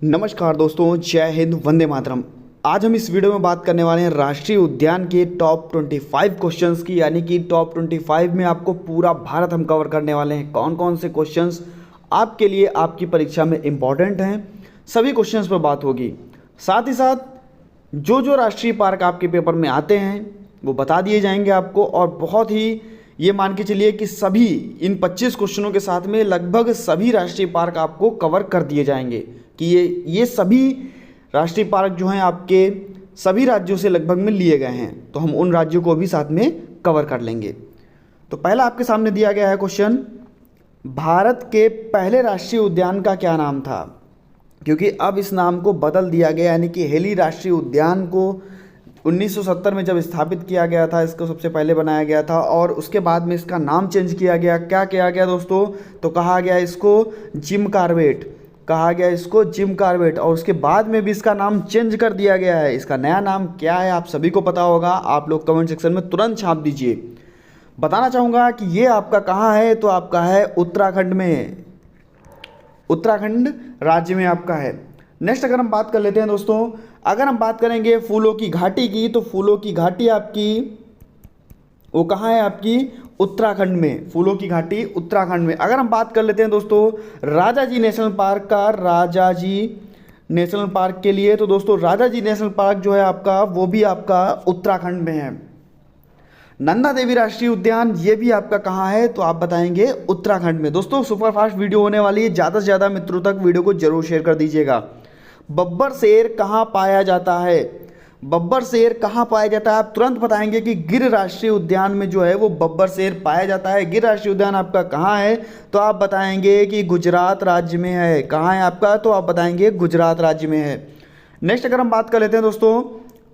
नमस्कार दोस्तों, जय हिंद, वंदे मातरम। आज हम इस वीडियो में बात करने वाले हैं राष्ट्रीय उद्यान के टॉप 25 क्वेश्चंस की, यानी कि टॉप 25 में आपको पूरा भारत हम कवर करने वाले हैं। कौन कौन से क्वेश्चंस आपके लिए आपकी परीक्षा में इम्पॉर्टेंट हैं, सभी क्वेश्चंस पर बात होगी। साथ ही साथ जो राष्ट्रीय पार्क आपके पेपर में आते हैं वो बता दिए जाएंगे आपको, और बहुत ही ये मान के चलिए कि सभी इन 25 क्वेश्चनों के साथ में लगभग सभी राष्ट्रीय पार्क आपको कवर कर दिए जाएंगे कि ये सभी राष्ट्रीय पार्क जो हैं आपके सभी राज्यों से लगभग में लिए गए हैं, तो हम उन राज्यों को भी साथ में कवर कर लेंगे। तो पहला आपके सामने दिया गया है क्वेश्चन, भारत के पहले राष्ट्रीय उद्यान का क्या नाम था? क्योंकि अब इस नाम को बदल दिया गया, यानी कि हेली राष्ट्रीय उद्यान को 1970 में जब स्थापित किया गया था, इसको सबसे पहले बनाया गया था, और उसके बाद में इसका नाम चेंज किया गया। क्या किया गया दोस्तों? तो कहा गया इसको जिम कॉर्बेट, कहा गया इसको जिम कॉर्बेट, और उसके बाद में भी इसका नाम चेंज कर दिया गया है। इसका नया नाम क्या है आप सभी को पता होगा, आप लोग कमेंट सेक्शन में तुरंत छाप दीजिए। बताना चाहूँगा कि ये आपका कहाँ है, तो आपका है उत्तराखंड में, उत्तराखंड राज्य में आपका है। नेक्स्ट अगर हम बात कर लेते हैं दोस्तों, अगर हम बात करेंगे फूलों की घाटी की, तो फूलों की घाटी आपकी वो कहाँ है? आपकी उत्तराखंड में, फूलों की घाटी उत्तराखंड में। अगर हम बात कर लेते हैं दोस्तों राजाजी नेशनल पार्क का, राजाजी नेशनल पार्क के लिए, तो दोस्तों राजाजी नेशनल पार्क जो है आपका वो भी आपका उत्तराखंड में है। नंदा देवी राष्ट्रीय उद्यान ये भी आपका कहाँ है? तो आप बताएंगे उत्तराखंड में। दोस्तों सुपरफास्ट वीडियो होने वाली है, ज़्यादा से ज़्यादा मित्रों तक वीडियो को जरूर शेयर कर दीजिएगा। बब्बर शेर कहाँ पाया जाता है? बब्बर शेर कहाँ पाया जाता है? आप तुरंत बताएंगे कि गिर राष्ट्रीय उद्यान में जो है वो बब्बर शेर पाया जाता है। गिर राष्ट्रीय उद्यान आपका कहाँ है? तो आप बताएंगे कि गुजरात राज्य में है। कहाँ है आपका? तो आप बताएंगे गुजरात राज्य में है। नेक्स्ट अगर हम बात कर लेते हैं दोस्तों,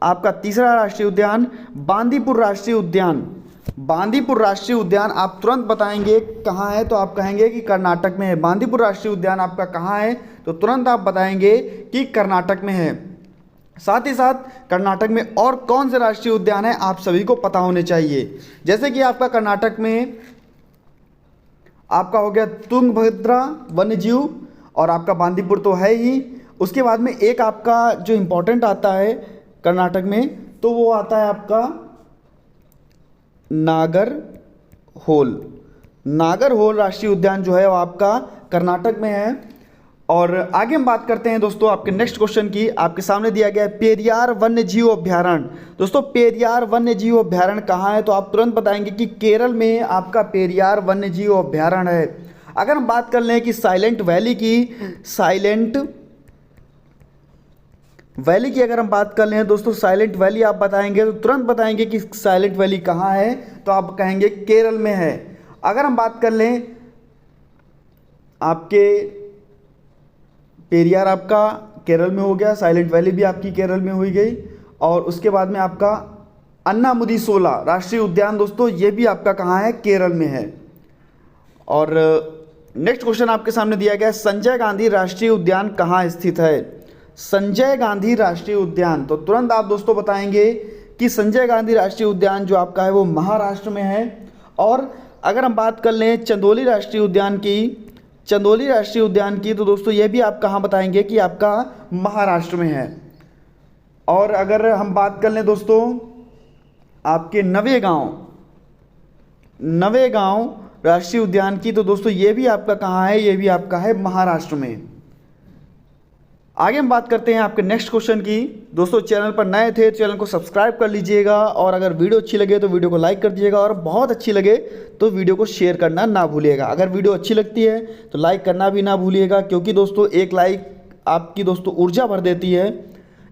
आपका तीसरा राष्ट्रीय उद्यान बांदीपुर राष्ट्रीय उद्यान। बांदीपुर राष्ट्रीय उद्यान आप तुरंत बताएंगे कहाँ है, तो आप कहेंगे कि कर्नाटक में है। बांदीपुर राष्ट्रीय उद्यान आपका कहाँ है? तो तुरंत आप बताएंगे कि कर्नाटक में है। साथ ही साथ कर्नाटक में और कौन से राष्ट्रीय उद्यान है आप सभी को पता होने चाहिए। जैसे कि आपका कर्नाटक में आपका हो गया तुंगभद्रा वन्यजीव, और आपका बांदीपुर तो है ही। उसके बाद में एक आपका जो इम्पोर्टेंट आता है कर्नाटक में, तो वो आता है आपका नागरहोल। नागरहोल राष्ट्रीय उद्यान जो है वो आपका कर्नाटक में है। और आगे हम बात करते हैं दोस्तों आपके नेक्स्ट क्वेश्चन की। आपके सामने दिया गया है पेरियार वन्य जीव अभ्यारण्य। दोस्तों पेरियार वन्य जीव अभ्यारण्य कहाँ है? तो आप तुरंत बताएंगे कि केरल में आपका पेरियार वन्य जीव अभ्यारण्य है। अगर हम बात कर लें कि साइलेंट वैली की, साइलेंट वैली की अगर हम बात कर लें दोस्तों, साइलेंट वैली आप बताएंगे तो तुरंत बताएंगे कि साइलेंट वैली कहाँ है, तो आप कहेंगे केरल में है। अगर हम बात कर लें आपके पेरियार आपका केरल में हो गया, साइलेंट वैली भी आपकी केरल में हुई गई, और उसके बाद में आपका अन्नामुदीसोला राष्ट्रीय उद्यान दोस्तों ये भी आपका कहाँ है? केरल में है। और नेक्स्ट क्वेश्चन आपके सामने दिया गया है, संजय गांधी राष्ट्रीय उद्यान कहाँ स्थित है? संजय गांधी राष्ट्रीय उद्यान, तो तुरंत आप दोस्तों बताएंगे कि संजय गांधी राष्ट्रीय उद्यान जो आपका है वो महाराष्ट्र में है। और अगर हम बात कर लें चंदौली राष्ट्रीय उद्यान की, चंदौली राष्ट्रीय उद्यान की, तो दोस्तों ये भी आप कहाँ बताएंगे कि आपका महाराष्ट्र में है। और अगर हम बात कर लें दोस्तों आपके नवेगांव राष्ट्रीय उद्यान की, तो दोस्तों ये भी आपका कहाँ है? ये भी आपका है महाराष्ट्र में। आगे हम बात करते हैं आपके नेक्स्ट क्वेश्चन की। दोस्तों चैनल पर नए थे चैनल को सब्सक्राइब कर लीजिएगा, और अगर वीडियो अच्छी लगे तो वीडियो को लाइक कर दीजिएगा, और बहुत अच्छी लगे तो वीडियो को शेयर करना ना भूलिएगा। अगर वीडियो अच्छी लगती है तो लाइक करना भी ना भूलिएगा, क्योंकि दोस्तों एक लाइक आपकी दोस्तों ऊर्जा भर देती है।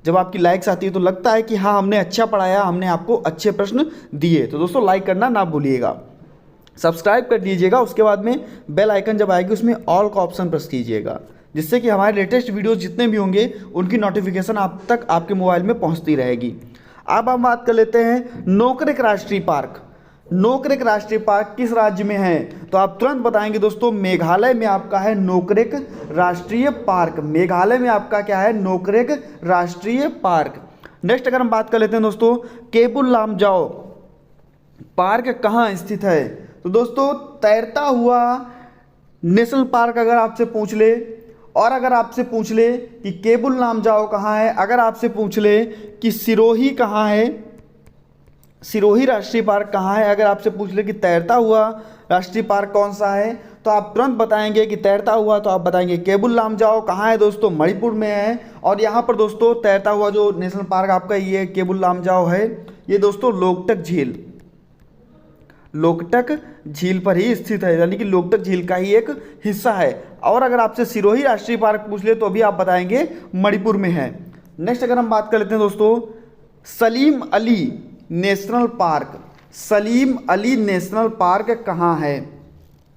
जब आपकी लाइक्स आती है तो लगता है कि हाँ हमने अच्छा पढ़ाया, हमने आपको अच्छे प्रश्न दिए। तो दोस्तों लाइक करना ना भूलिएगा, सब्सक्राइब कर दीजिएगा। उसके बाद में बेल आइकन जब आएगी उसमें ऑल का ऑप्शन प्रेस कीजिएगा, जिससे कि हमारे लेटेस्ट वीडियोस जितने भी होंगे उनकी नोटिफिकेशन आप तक आपके मोबाइल में पहुंचती रहेगी। अब हम बात कर लेते हैं नोकरेक राष्ट्रीय पार्क। नोकरेक राष्ट्रीय पार्क किस राज्य में है? तो आप तुरंत बताएंगे दोस्तों मेघालय में आपका है नोकरेक राष्ट्रीय पार्क। मेघालय में आपका क्या है? नोकरेक राष्ट्रीय पार्क। नेक्स्ट अगर हम बात कर लेते हैं दोस्तों केबुल लामजाओ पार्क कहाँ स्थित है? तो दोस्तों तैरता हुआ नेशनल पार्क अगर आपसे पूछ ले, और अगर आपसे पूछ ले कि केबुल लामजाओ कहाँ है, अगर आपसे पूछ ले कि सिरोही कहाँ है, सिरोही राष्ट्रीय पार्क कहाँ है, अगर आपसे पूछ ले कि तैरता हुआ राष्ट्रीय पार्क कौन सा है, तो आप तुरंत बताएंगे कि तैरता हुआ, तो आप बताएंगे केबुल लामजाओ कहाँ है दोस्तों, मणिपुर में है। और यहाँ पर दोस्तों तैरता हुआ जो नेशनल पार्क आपका ये केबुल लामजाओ है, ये दोस्तों लोकटक झील, लोकटक झील पर ही स्थित है, यानी कि लोकटक झील का ही एक हिस्सा है। और अगर आपसे सिरोही राष्ट्रीय पार्क पूछ ले तो भी आप बताएंगे मणिपुर में है। नेक्स्ट अगर हम बात कर लेते हैं दोस्तों Salim Ali national park, Salim Ali national park कहाँ है,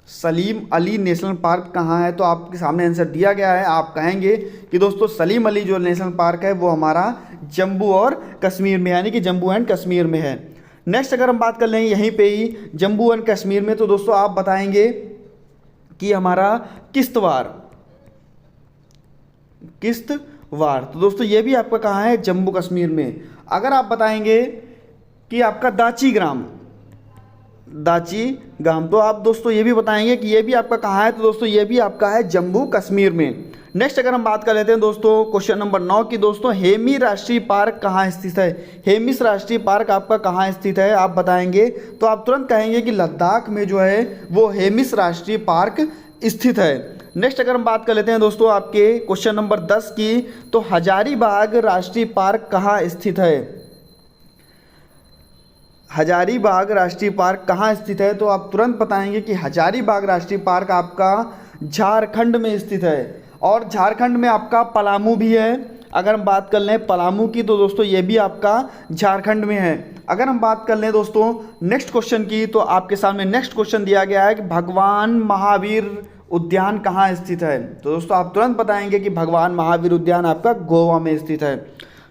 सलीम अली नेशनल पार्क कहाँ है, तो आपके सामने आंसर दिया गया है। आप कहेंगे कि दोस्तों सलीम अली जो नेशनल पार्क है वो हमारा जम्मू और कश्मीर में, यानी कि जम्मू एंड कश्मीर में है। नेक्स्ट अगर हम बात कर लें यहीं पे ही जम्मू एंड कश्मीर में, तो दोस्तों आप बताएंगे कि हमारा किश्तवाड़, किश्तवाड़, तो दोस्तों ये भी आपका कहाँ है, जम्मू कश्मीर में। अगर आप बताएंगे कि आपका दाची ग्राम, दाची गांव, तो आप दोस्तों ये भी बताएंगे कि ये भी आपका कहाँ है, तो दोस्तों ये भी आपका है जम्मू कश्मीर में। नेक्स्ट अगर हम बात कर लेते हैं दोस्तों क्वेश्चन नंबर 9 की, दोस्तों हेमी राष्ट्रीय पार्क कहाँ स्थित है, हेमिस राष्ट्रीय पार्क आपका कहाँ स्थित है, आप बताएंगे तो आप तुरंत कहेंगे कि लद्दाख में जो है वो हेमिस राष्ट्रीय पार्क स्थित है। नेक्स्ट अगर हम बात कर लेते हैं दोस्तों आपके क्वेश्चन नंबर 10 की, तो हजारीबाग राष्ट्रीय पार्क कहाँ स्थित है, हजारीबाग राष्ट्रीय पार्क कहाँ स्थित है, तो आप तुरंत बताएंगे कि हजारीबाग राष्ट्रीय पार्क आपका झारखंड में स्थित है। और झारखंड में आपका पलामू भी है। अगर हम बात कर लें पलामू की, तो दोस्तों ये भी आपका झारखंड में है। अगर हम बात कर लें दोस्तों नेक्स्ट क्वेश्चन की, तो आपके सामने नेक्स्ट क्वेश्चन दिया गया है कि भगवान महावीर उद्यान कहाँ स्थित है, तो दोस्तों आप तुरंत बताएंगे कि भगवान महावीर उद्यान आपका गोवा में स्थित है।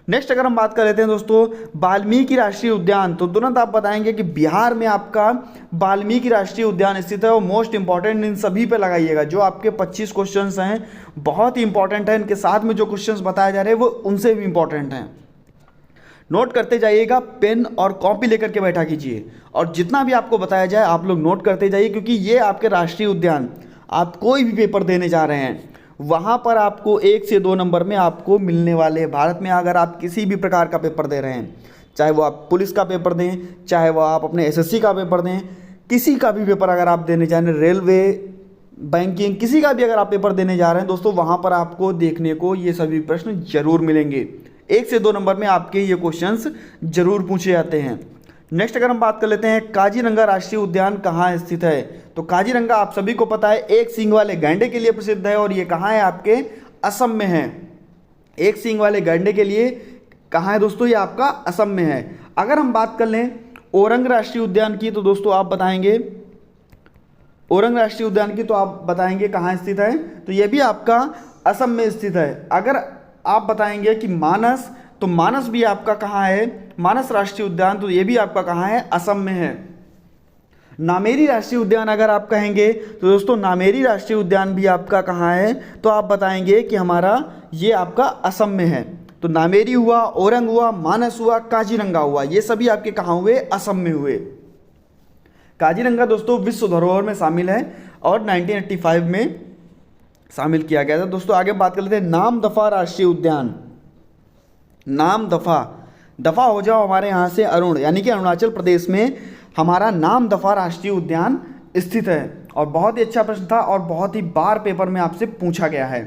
नेक्स्ट अगर हम बात कर लेते हैं दोस्तों वाल्मीकि राष्ट्रीय उद्यान, तो तुरंत आप बताएंगे कि बिहार में आपका वाल्मीकि राष्ट्रीय उद्यान स्थित है। और मोस्ट इंपॉर्टेंट इन सभी पे लगाइएगा, जो आपके 25 क्वेश्चंस हैं बहुत ही इंपॉर्टेंट है, इनके साथ में जो क्वेश्चंस बताए जा रहे हैं वो उनसे भी इंपॉर्टेंट हैं। नोट करते जाइएगा, पेन और कॉपी लेकर के बैठा कीजिए, और जितना भी आपको बताया जाए आप लोग नोट करते जाइए, क्योंकि ये आपके राष्ट्रीय उद्यान, आप कोई भी पेपर देने जा रहे हैं वहाँ पर आपको 1 से 2 नंबर में आपको मिलने वाले हैं। भारत में अगर आप किसी भी प्रकार का पेपर दे रहे हैं, चाहे वो आप पुलिस का पेपर दें, चाहे वो आप अपने एसएससी का पेपर दें, किसी का भी पेपर अगर आप देने जा रहे हैं, रेलवे, बैंकिंग, किसी का भी अगर आप पेपर देने जा रहे हैं दोस्तों, वहाँ पर आपको देखने को ये सभी प्रश्न जरूर मिलेंगे। 1 से 2 नंबर में आपके ये क्वेश्चंस जरूर पूछे जाते हैं। नेक्स्ट अगर हम बात कर लेते हैं काजीरंगा राष्ट्रीय उद्यान कहाँ स्थित है, तो काजीरंगा आप सभी को पता है एक सींग वाले गैंडे के लिए प्रसिद्ध है, और ये कहाँ है, आपके असम में है। एक सींग वाले गैंडे के लिए कहाँ है दोस्तों, ये आपका असम में है। अगर हम बात कर लें ओरंग राष्ट्रीय उद्यान की, तो दोस्तों आप बताएंगे ओरंग राष्ट्रीय उद्यान की, तो आप बताएंगे कहाँ स्थित है, तो ये भी आपका असम में स्थित है। अगर आप बताएंगे कि मानस, तो मानस भी आपका कहाँ है, मानस राष्ट्रीय उद्यान, तो ये भी आपका कहाँ है, असम में है। नामेरी राष्ट्रीय उद्यान अगर आप कहेंगे तो दोस्तों नामेरी राष्ट्रीय उद्यान भी आपका कहाँ है, तो आप बताएंगे कि हमारा ये आपका असम में है। तो नामेरी हुआ, ओरंग हुआ, मानस हुआ, काजीरंगा हुआ, ये सभी आपके कहाँ हुए, असम में हुए। काजीरंगा दोस्तों विश्व धरोहर में शामिल है और 1985 में शामिल किया गया था। दोस्तों आगे बात कर लेते हैं नामदफा राष्ट्रीय उद्यान। नामदफा, दफा हो जाओ हमारे यहाँ से अरुण, यानी कि अरुणाचल प्रदेश में हमारा नामदफा राष्ट्रीय उद्यान स्थित है। और बहुत ही अच्छा प्रश्न था और बहुत ही बार पेपर में आपसे पूछा गया है।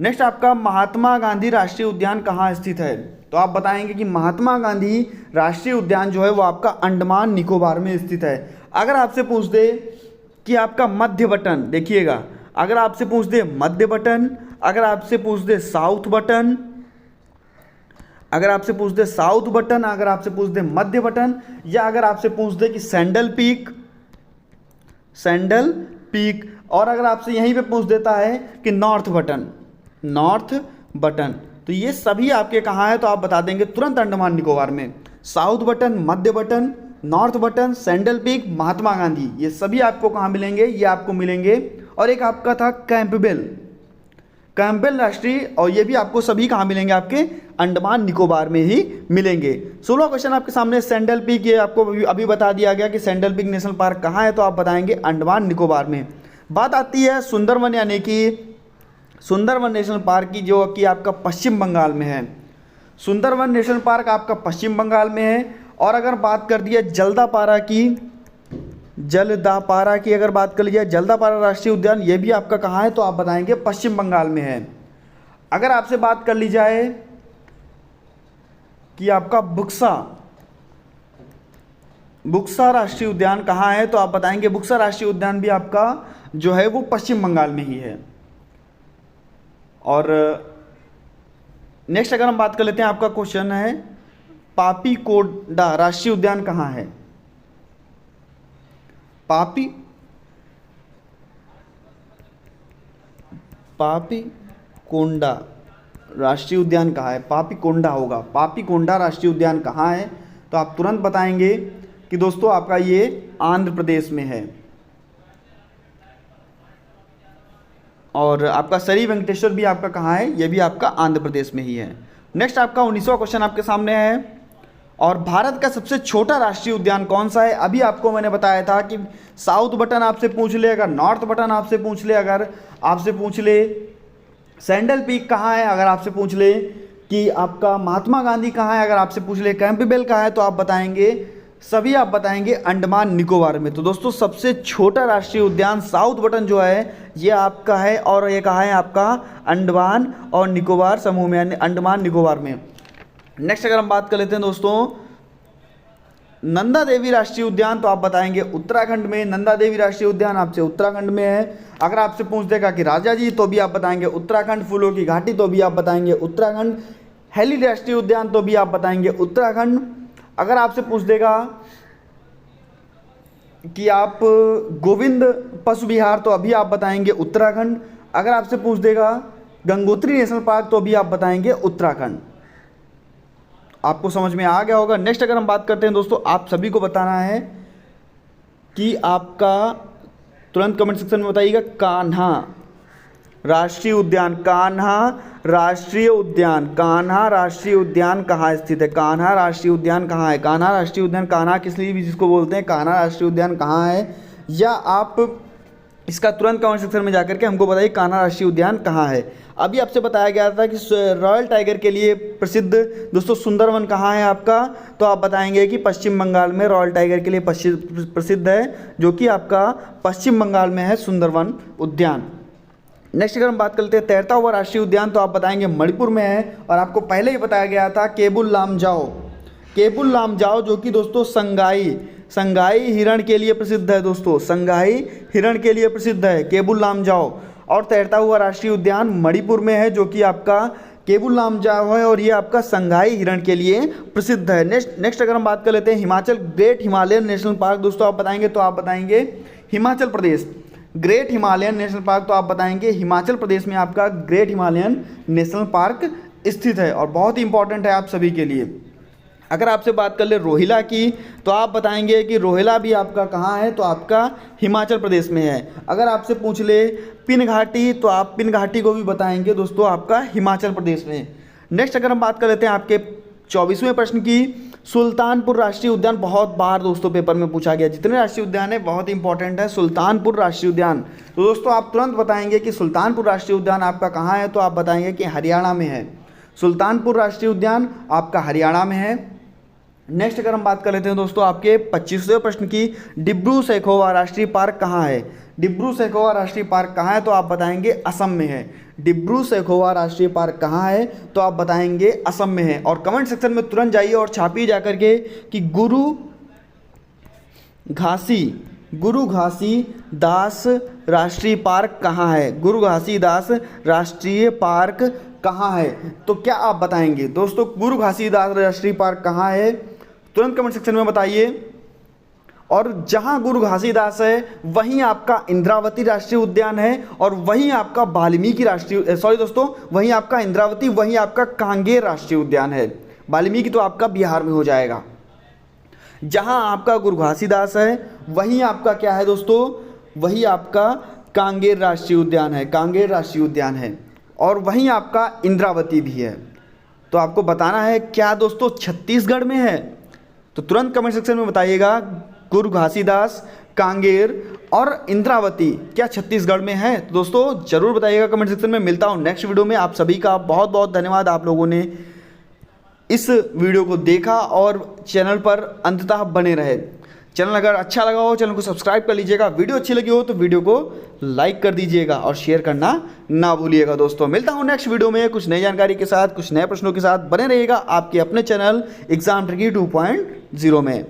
नेक्स्ट आपका महात्मा गांधी राष्ट्रीय उद्यान कहाँ स्थित है, तो आप बताएंगे कि महात्मा गांधी राष्ट्रीय उद्यान जो है वो आपका अंडमान निकोबार में स्थित है। अगर आपसे पूछ दे कि आपका मध्य बटन, देखिएगा, अगर आपसे पूछ दे मध्य बटन, अगर आपसे पूछ दे साउथ बटन, अगर आपसे पूछ दे साउथ बटन, अगर आपसे पूछ दे मध्य बटन, या अगर आपसे पूछ दे कि सैंडल पीक, सैंडल पीक, और अगर आपसे यहीं पे पूछ देता है कि नॉर्थ बटन, नॉर्थ बटन, तो ये सभी आपके कहाँ है, तो आप बता देंगे तुरंत अंडमान निकोबार में। साउथ बटन, मध्य Button, North Button, Saddle Peak, Mahatma Gandhi, ये सभी आपको कहाँ मिलेंगे, ये आपको मिलेंगे। और एक आपका था कैंपबेल, कैंपबेल राष्ट्रीय, और ये भी आपको सभी कहाँ मिलेंगे, आपके अंडमान निकोबार में ही मिलेंगे। 16 क्वेश्चन आपके सामने सैंडल पीक, ये आपको अभी बता दिया गया कि सैंडल पीक नेशनल पार्क कहाँ है, तो आप बताएंगे अंडमान निकोबार में। बात आती है सुंदरवन यानी कि सुंदरवन नेशनल पार्क की, जो कि आपका पश्चिम बंगाल में है। सुंदरवन नेशनल पार्क आपका पश्चिम बंगाल में है। और अगर बात कर दिया जलदापारा की अगर बात कर ली जाए, जलदापारा राष्ट्रीय उद्यान, ये भी आपका कहाँ है, तो आप बताएंगे पश्चिम बंगाल में है। अगर आपसे बात कर ली जाए कि आपका बुक्सा राष्ट्रीय उद्यान कहाँ है, तो आप बताएंगे बुक्सा राष्ट्रीय उद्यान भी आपका जो है वो पश्चिम बंगाल में ही है। और नेक्स्ट अगर हम बात कर लेते हैं, आपका क्वेश्चन है पापीकोंडा राष्ट्रीय उद्यान कहाँ है। पापीकोंडा राष्ट्रीय उद्यान कहाँ है, पापीकोंडा होगा। पापीकोंडा राष्ट्रीय उद्यान कहाँ है, तो आप तुरंत बताएंगे कि दोस्तों आपका ये आंध्र प्रदेश में है। और आपका श्री वेंकटेश्वर भी आपका कहाँ है, ये भी आपका आंध्र प्रदेश में ही है। नेक्स्ट आपका 19वां क्वेश्चन आपके सामने है, और भारत का सबसे छोटा राष्ट्रीय उद्यान कौन सा है। अभी आपको मैंने बताया था कि साउथ बटन आपसे पूछ ले, अगर नॉर्थ बटन आपसे पूछ ले, अगर आपसे पूछ ले सैंडल पीक कहाँ है, अगर आपसे पूछ ले कि आपका महात्मा गांधी कहाँ है, अगर आपसे पूछ ले कैंपबेल कहाँ है, तो आप बताएंगे सभी आप बताएंगे अंडमान निकोबार में। तो दोस्तों सबसे छोटा राष्ट्रीय उद्यान साउथ बटन जो है ये आपका है, और ये कहाँ है आपका अंडमान और निकोबार समूह में, यानी अंडमान निकोबार में। नेक्स्ट अगर हम बात कर लेते हैं दोस्तों नंदा देवी राष्ट्रीय उद्यान, तो आप बताएंगे उत्तराखंड में। नंदा देवी राष्ट्रीय उद्यान आपसे उत्तराखंड में है। अगर आपसे पूछ देगा कि राजा जी, तो भी आप बताएंगे उत्तराखंड। फूलों की घाटी, तो भी आप बताएंगे उत्तराखंड। हेली राष्ट्रीय उद्यान, तो भी आप बताएंगे उत्तराखंड। अगर आपसे पूछ देगा कि आप गोविंद पशु विहार, तो अभी आप बताएंगे उत्तराखंड। अगर आपसे पूछ देगा गंगोत्री नेशनल पार्क, तो भी आप बताएंगे उत्तराखंड। आपको समझ में आ गया होगा। नेक्स्ट अगर हम बात करते हैं दोस्तों, आप सभी को बताना है कि आपका तुरंत कमेंट सेक्शन में बताइएगा कान्हा राष्ट्रीय उद्यान, कान्हा राष्ट्रीय उद्यान, कान्हा राष्ट्रीय उद्यान कहाँ स्थित है, कान्हा राष्ट्रीय उद्यान कहाँ है। कान्हा राष्ट्रीय उद्यान, कान्हा किस लिए भी जिसको बोलते हैं, कान्हा राष्ट्रीय उद्यान कहाँ है, या आप इसका तुरंत कमेंट सेक्शन में जाकर के हमको बताइए कान्हा राष्ट्रीय उद्यान कहाँ है। अभी आपसे बताया गया था कि रॉयल टाइगर के लिए प्रसिद्ध दोस्तों सुंदरवन कहाँ है आपका, तो आप बताएंगे कि पश्चिम बंगाल में रॉयल टाइगर के लिए प्रसिद्ध है, जो कि आपका पश्चिम बंगाल में है सुंदरवन उद्यान। नेक्स्ट अगर हम बात करते हैं तैरता हुआ राष्ट्रीय उद्यान, तो आप बताएंगे मणिपुर में है। और आपको पहले ही बताया गया था केबुल लामजाओ, जो कि दोस्तों संगाई हिरण के लिए प्रसिद्ध है। दोस्तों संगाई हिरण के लिए प्रसिद्ध है केबुल लामजाओ। और तैरता हुआ राष्ट्रीय उद्यान मणिपुर में है, जो कि आपका केबुल लामजाओ है, और ये आपका संगाई हिरण के लिए प्रसिद्ध है। नेक्स्ट अगर हम बात कर लेते हैं Himachal great Himalayan national park, दोस्तों आप बताएंगे, तो आप बताएंगे Himachal Pradesh great Himalayan national park, तो आप बताएंगे हिमाचल प्रदेश में आपका ग्रेट हिमालयन नेशनल पार्क स्थित है, और बहुत ही इंपॉर्टेंट है आप सभी के लिए। अगर आपसे बात कर ले रोहिला की, तो आप बताएंगे कि रोहिला भी आपका कहाँ है, तो आपका हिमाचल प्रदेश में है। अगर आपसे पूछ ले पिन घाटी, तो आप पिन घाटी को भी बताएंगे दोस्तों आपका हिमाचल प्रदेश में। नेक्स्ट अगर हम बात कर लेते हैं आपके 24वें प्रश्न की, सुल्तानपुर राष्ट्रीय उद्यान बहुत बार दोस्तों पेपर में पूछा गया, जितने राष्ट्रीय उद्यान है बहुत इंपॉर्टेंट है सुल्तानपुर राष्ट्रीय उद्यान। तो दोस्तों आप तुरंत बताएंगे कि सुल्तानपुर राष्ट्रीय उद्यान आपका कहाँ है, तो आप बताएंगे कि हरियाणा में है। सुल्तानपुर राष्ट्रीय उद्यान आपका हरियाणा में है। नेक्स्ट अगर हम बात कर लेते हैं दोस्तों आपके 25वें प्रश्न की, डिब्रू सैखोवा राष्ट्रीय पार्क कहाँ है। डिब्रू सैखोवा राष्ट्रीय पार्क कहाँ है, तो आप बताएंगे असम में है। डिब्रू सैखोवा राष्ट्रीय पार्क कहाँ है, तो आप बताएंगे असम में है। और कमेंट सेक्शन में तुरंत जाइए और छापिए जाकर के कि गुरु घासीदास राष्ट्रीय पार्क कहाँ है, गुरु घासीदास राष्ट्रीय पार्क कहाँ है। तो क्या आप बताएंगे दोस्तों गुरु घासीदास राष्ट्रीय पार्क कहाँ है, तुरंत कमेंट सेक्शन में बताइए। और जहां गुरु घासीदास है वहीं आपका इंद्रावती राष्ट्रीय उद्यान है, और वहीं आपका वाल्मीकि वहीं आपका इंद्रावती, वहीं आपका कांगेर राष्ट्रीय उद्यान है। वाल्मीकि तो आपका बिहार में हो जाएगा। जहां आपका गुरु घासीदास है वहीं आपका क्या है दोस्तों, वहीं आपका कांगेर राष्ट्रीय उद्यान है, कांगेर राष्ट्रीय उद्यान है। और वहीं आपका इंद्रावती भी है। तो आपको बताना है क्या दोस्तों छत्तीसगढ़ में है, तो तुरंत कमेंट सेक्शन में बताइएगा गुरु घासीदास, कांगेर और इंद्रावती क्या छत्तीसगढ़ में है? तो दोस्तों जरूर बताइएगा कमेंट सेक्शन में। मिलता हूँ नेक्स्ट वीडियो में। आप सभी का बहुत बहुत धन्यवाद, आप लोगों ने इस वीडियो को देखा और चैनल पर अंततः बने रहे। चैनल अगर अच्छा लगा हो चैनल को सब्सक्राइब कर लीजिएगा, वीडियो अच्छी लगी हो तो वीडियो को लाइक कर दीजिएगा और शेयर करना ना भूलिएगा। दोस्तों मिलता हूँ नेक्स्ट वीडियो में कुछ नई जानकारी के साथ, कुछ नए प्रश्नों के साथ। बने रहिएगा आपके अपने चैनल एग्जाम ट्रिकी 2.0 में।